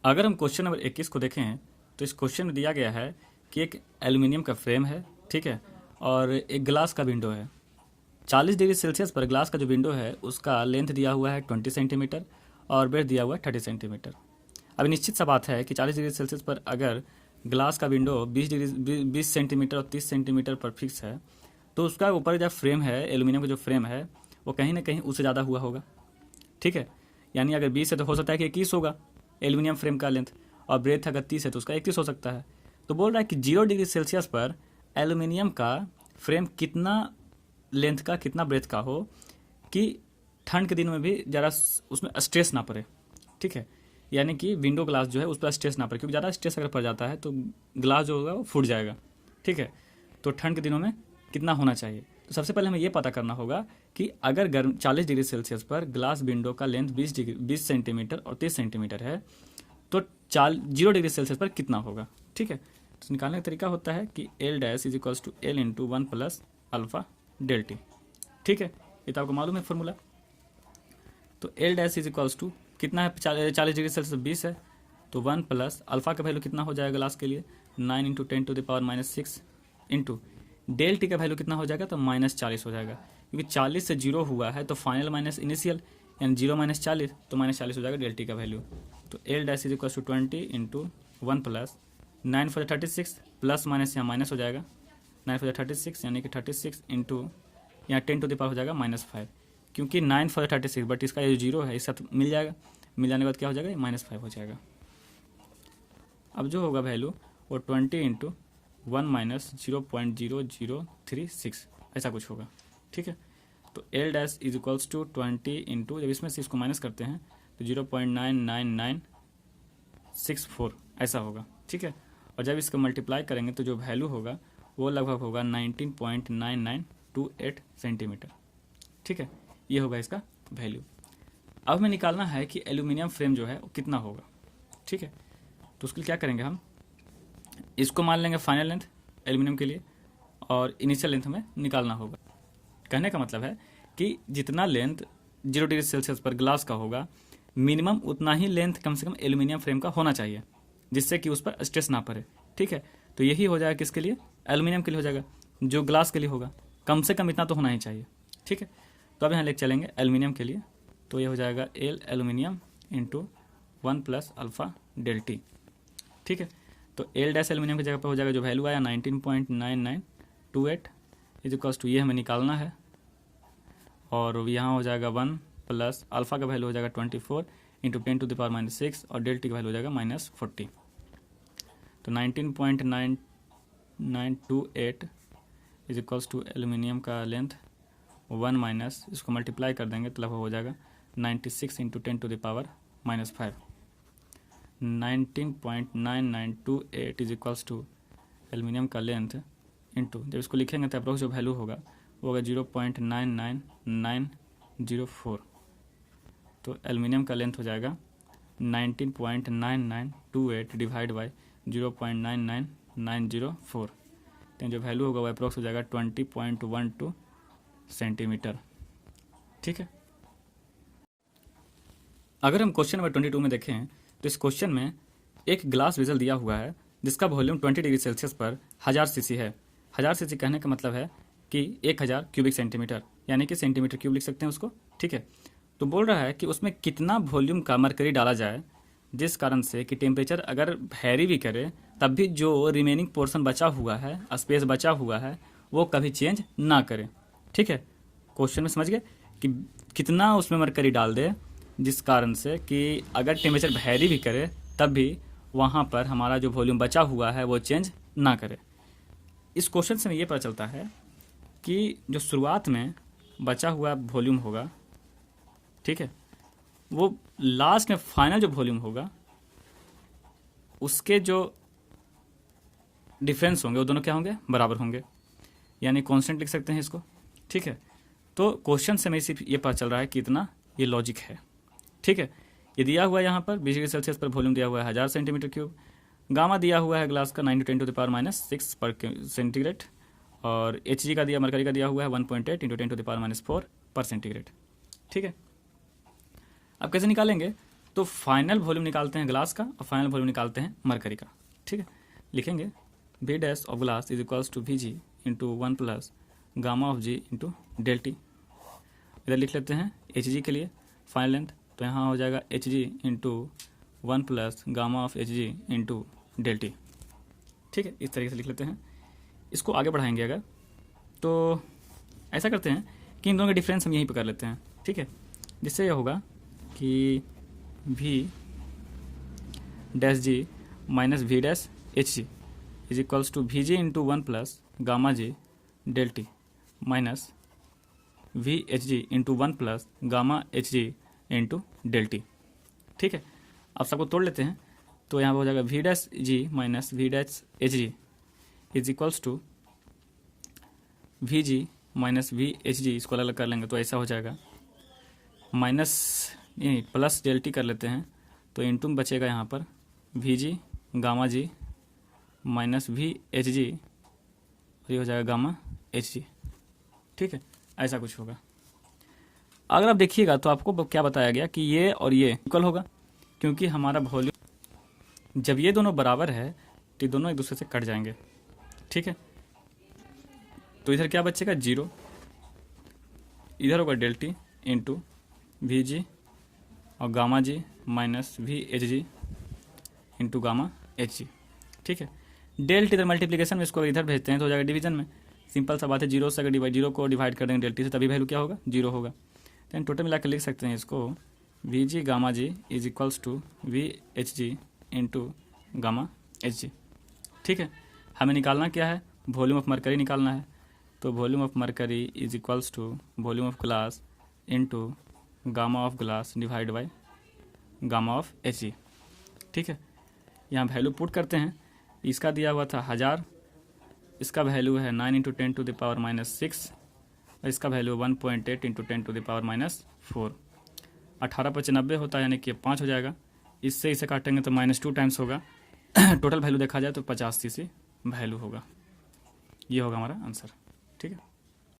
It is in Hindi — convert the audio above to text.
अगर हम क्वेश्चन नंबर 21 को देखें तो इस क्वेश्चन में दिया गया है कि एक एल्यूमिनियम का फ्रेम है, ठीक है, और एक ग्लास का विंडो है। 40 डिग्री सेल्सियस पर ग्लास का जो विंडो है उसका लेंथ दिया हुआ है 20 सेंटीमीटर और ब्रेथ दिया हुआ है 30 सेंटीमीटर। अब निश्चित सा बात है कि 40 डिग्री सेल्सियस पर अगर ग्लास का विंडो 20 सेंटीमीटर और 30 सेंटीमीटर पर फिक्स है तो उसका ऊपर जो फ्रेम है, एल्यूमिनियम का जो फ्रेम है, वो कहीं ना कहीं उससे ज़्यादा हुआ होगा, ठीक है। यानी अगर 20 है तो हो सकता है कि 21 होगा एल्यूमिनियम फ्रेम का लेंथ, और ब्रेथ अगर 30 है तो उसका 31 हो सकता है। तो बोल रहा है कि 0 डिग्री सेल्सियस पर एल्यूमिनियम का फ्रेम कितना लेंथ का, कितना ब्रेथ का हो कि ठंड के दिनों में भी ज़रा उसमें स्ट्रेस ना पड़े, ठीक है। यानी कि विंडो ग्लास जो है उस पर स्ट्रेस ना पड़े, क्योंकि ज़्यादा स्ट्रेस अगर पड़ जाता है तो ग्लास जो होगा वो फूट जाएगा, ठीक है। तो ठंड के दिनों में कितना होना चाहिए, तो सबसे पहले हमें ये पता करना होगा कि अगर गर्म 40 डिग्री सेल्सियस पर ग्लास विंडो का लेंथ 20 सेंटीमीटर और 30 सेंटीमीटर है तो 0 डिग्री सेल्सियस पर कितना होगा, ठीक है। तो निकालने का तरीका होता है कि L dash is equals to L into 1 plus alpha del T, ठीक है। ये तो आपको मालूम है फॉर्मूला। तो L dash is equals to कितना है, 40 डिग्री सेल्सियस 20 है, तो 1 प्लस अल्फा का वैल्यू कितना हो जाएगा ग्लास के लिए 9 इंटू 10⁻⁻⁶ इंटू डेल टी का वैल्यू कितना हो जाएगा तो -40 हो जाएगा, क्योंकि 40 से 0 हुआ है तो फाइनल माइनस इनिशियल, यानी 0 - 40 तो -40 हो जाएगा डेल टी का वैल्यू। तो L dash is equal to 20 into 1 plus 9 4 36 plus minus यहाँ माइनस हो जाएगा 9 4 36 यानी कि 36 इंटू यहाँ 10⁻⁻ हो जाएगा -5, क्योंकि 9 4 36 बट इसका ये 0 है, इसका मिल जाएगा, मिल जाने के बाद क्या हो जाएगा -5 हो जाएगा। अब जो होगा वैल्यू वो 20 इंटू 1 माइनस 0.0036 ऐसा कुछ होगा, ठीक है। तो L dash is equals to 20 into, जब इसमें से इसको माइनस करते हैं तो 0.99964 ऐसा होगा, ठीक है। और जब इसको मल्टीप्लाई करेंगे तो जो वैल्यू होगा वो लगभग होगा 19.9928 सेंटीमीटर, ठीक है। ये होगा इसका वैल्यू। अब हमें निकालना है कि एल्यूमिनियम फ्रेम जो है वो कितना होगा, ठीक है। तो उसके लिए क्या करेंगे, हम इसको मान लेंगे फाइनल लेंथ एल्यूमिनियम के लिए और इनिशियल लेंथ हमें निकालना होगा। कहने का मतलब है कि जितना लेंथ 0 डिग्री सेल्सियस पर ग्लास का होगा मिनिमम उतना ही लेंथ कम से कम एल्यूमिनियम फ्रेम का होना चाहिए, जिससे कि उस पर स्ट्रेस ना पड़े, ठीक है। तो यही हो जाएगा किसके लिए, एल्यूमिनियम के लिए हो जाएगा, जो ग्लास के लिए होगा कम से कम इतना तो होना ही चाहिए, ठीक है। तो अब यहाँ लेके चलेंगे एल्यूमिनियम के लिए, तो ये हो जाएगा L aluminium into 1 plus alpha del T, ठीक है। तो एल डैश एल्यूमिनियम की जगह पर हो जाएगा जो वैल्यू आया 19.9928 इज इक्वल्स टू, ये हमें निकालना है, और यहाँ हो जाएगा 1 प्लस अल्फा का वैल्यू हो जाएगा 24 इंटू 10⁻⁻6 और डेल टी का वैल्यू हो जाएगा -40। तो 19.9928 इज इक्वल्स टू एल्यूमिनियम का लेंथ 1 माइनस इसको मल्टीप्लाई कर देंगे तो लगभग हो जाएगा 96 into 10⁻⁻5। 19.9928 is equals to aluminium का लेंथ इंटू, जब इसको लिखेंगे तो अप्रोक्स जो वैल्यू होगा वो होगा 0.99904। तो एल्यूमिनियम का लेंथ हो जाएगा 19.9928 डिवाइड बाई 0.99904, तो जो वैल्यू होगा वो अप्रोक्स हो जाएगा 20.12 सेंटीमीटर, ठीक है। अगर हम क्वेश्चन नंबर 22 में देखें तो इस क्वेश्चन में एक ग्लास वेसल दिया हुआ है जिसका वॉल्यूम 20 डिग्री सेल्सियस पर 1000 सीसी है। 1000 सीसी कहने का मतलब है कि 1000 क्यूबिक सेंटीमीटर, यानी कि सेंटीमीटर क्यूब लिख सकते हैं उसको, ठीक है। तो बोल रहा है कि उसमें कितना वॉल्यूम का मरकरी डाला जाए जिस कारण से कि टेम्परेचर अगर वेरी भी करे तब भी जो रिमेनिंग पोर्शन बचा हुआ है, स्पेस बचा हुआ है, वो कभी चेंज ना करे, ठीक है। क्वेश्चन में समझ गए कि कितना उसमें मरकरी डाल दे जिस कारण से कि अगर टेम्परेचर वेरी भी करे तब भी वहाँ पर हमारा जो वॉल्यूम बचा हुआ है वो चेंज ना करे। इस क्वेश्चन से ये पता चलता है कि जो शुरुआत में बचा हुआ वॉल्यूम होगा, ठीक है, वो लास्ट में फाइनल जो वॉल्यूम होगा उसके जो डिफरेंस होंगे वो दोनों क्या होंगे, बराबर होंगे, यानी कांस्टेंट लिख सकते हैं इसको, ठीक है। तो क्वेश्चन से हमें सिर्फ ये पता चल रहा है कि इतना ये लॉजिक है, ठीक है। ये दिया हुआ है यहाँ पर 20 डिग्री सेल्सियस पर वॉल्यूम दिया हुआ है 1000 सेंटीमीटर क्यूब, गामा दिया हुआ है ग्लास का 9 × 10⁻⁻6 पर सेंटीग्रेड, और Hg का दिया, मरकरी का दिया हुआ है 1.8 × 10⁻⁴ पर सेंटीग्रेड, ठीक है। अब कैसे निकालेंगे, तो फाइनल वॉल्यूम निकालते हैं ग्लास का और फाइनल वॉल्यूम निकालते हैं मरकरी का। ठीक है, लिखेंगे V dash of glass is equals to V G into 1 plus gamma of G into del T. इधर लिख लेते हैं एच जी के लिए फाइनल लेंथ, तो यहाँ हो जाएगा H G into 1 plus gamma of H G into del T. ठीक है, इस तरीके से लिख लेते हैं। इसको आगे बढ़ाएंगे अगर, तो ऐसा करते हैं कि इन दोनों का डिफरेंस हम यहीं पर कर लेते हैं। ठीक है, जिससे यह होगा कि V dash G minus V dash H G is equals to V G into 1 plus gamma G del T minus V H G into 1 plus gamma H G into del T. ठीक है, अब सबको तोड़ लेते हैं, तो यहाँ पर हो जाएगा V dash G minus V dash H G is equals to V G minus V H G, इसको अलग अलग कर लेंगे तो ऐसा हो जाएगा माइनस नहीं प्लस डेल टी कर लेते हैं, तो इंटू में बचेगा यहाँ पर we G gamma G minus V H जी, ये हो जाएगा गामा एच जी। ठीक है, ऐसा कुछ होगा। अगर आप देखिएगा तो आपको क्या बताया गया कि ये और ये इक्वल होगा, क्योंकि हमारा वॉल्यूम जब ये दोनों बराबर है तो ये दोनों एक दूसरे से कट जाएंगे। ठीक है, तो इधर क्या बचेगा 0, इधर होगा del T into V G और gamma G minus V H G into gamma H G. ठीक है, डेल टी इधर मल्टीप्लीकेशन में, इसको इधर भेजते हैं तो हो जाएगा डिवीजन में। सिंपल सा बात है, 0 से अगर जीरो को डिवाइड कर देंगे डेल टी से तभी वैल्यू क्या होगा 0 होगा। तो टोटल मिला कर लिख सकते हैं इसको V G gamma G is equals to V H G into gamma H G. ठीक है, हमें निकालना क्या है, वॉल्यूम ऑफ मरकरी निकालना है। तो volume of mercury is equals to volume of glass into gamma of glass divide by gamma of H G. ठीक है, यहाँ वैल्यू पुट करते हैं। इसका दिया हुआ था 1000, इसका वैल्यू है 9 into 10 to the power minus 6 और इसका value 1.8 into 10 to the power minus 4। 18/90 होता है, यानी कि 5 हो जाएगा। इससे इसे काटेंगे तो -2 टाइम्स होगा। टोटल वैल्यू देखा जाए तो 85 वैल्यू होगा। ये होगा हमारा आंसर। ठीक है।